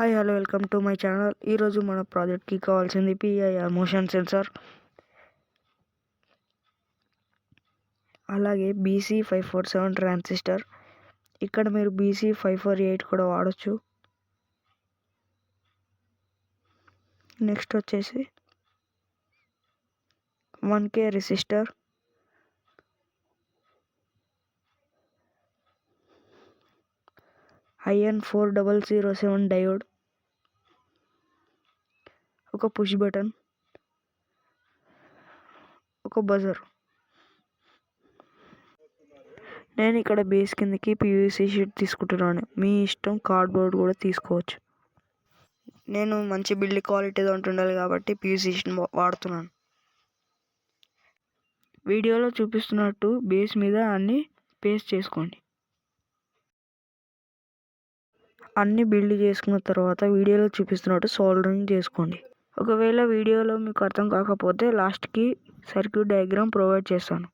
Hi hello welcome to my channel. ఈరోజు మన ప్రాజెక్ట్కి కావాల్సింది పిఐఆర్ మోషన్ సెన్సార్, అలాగే BC547 ట్రాన్సిస్టర్. ఇక్కడ మీరు BC548 కూడా వాడచ్చు. నెక్స్ట్ వచ్చేసి 1K రెసిస్టర్, IN4007 డయోడ్, ఒక పుష్ బటన్, ఒక బజర్. నేను ఇక్కడ బేస్ కిందకి PVC షీట్ తీసుకుంటున్నాను. మీ ఇష్టం, కార్డ్బోర్డ్ కూడా తీసుకోవచ్చు. నేను మంచి బిల్డ్ క్వాలిటీతో ఉంటుండాలి కాబట్టి PVC షీట్ వాడుతున్నాను. వీడియోలో చూపిస్తున్నట్టు బేస్ మీద అన్ని పేస్ట్ చేసుకోండి. అన్ని బిల్డ్ చేసుకున్న తర్వాత వీడియోలో చూపిస్తున్నట్టు సోల్డరింగ్ చేసుకోండి. ఒకవేళ వీడియోలో మీకు అర్థం కాకపోతే లాస్ట్కి సర్క్యూట్ డయాగ్రామ్ ప్రొవైడ్ చేస్తాను.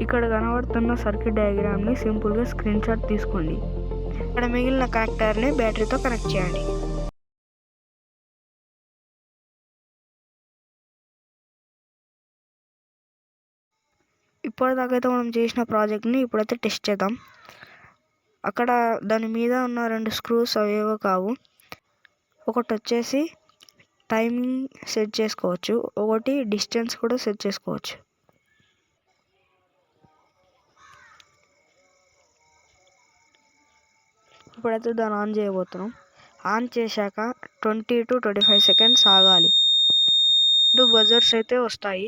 ఇక్కడ కనబడుతున్న సర్క్యూట్ డయాగ్రామ్ని సింపుల్గా స్క్రీన్ షాట్ తీసుకోండి. ఇక్కడ మిగిలిన కనెక్టర్ని బ్యాటరీతో కనెక్ట్ చేయండి. ఇప్పటిదాకైతే మనం చేసిన ప్రాజెక్ట్ని ఇప్పుడైతే టెస్ట్ చేద్దాం. అక్కడ దాని మీద ఉన్న 2 స్క్రూస్ అవేవో కావు. ఒకటి వచ్చేసి టైమింగ్ సెట్ చేసుకోవచ్చు, ఒకటి డిస్టెన్స్ కూడా సెట్ చేసుకోవచ్చు. ఇప్పుడైతే దాన్ని ఆన్ చేయబోతున్నాం. ఆన్ చేశాక 20 to 25 సెకండ్స్ ఆగాలి. 2 బజర్స్ అయితే వస్తాయి.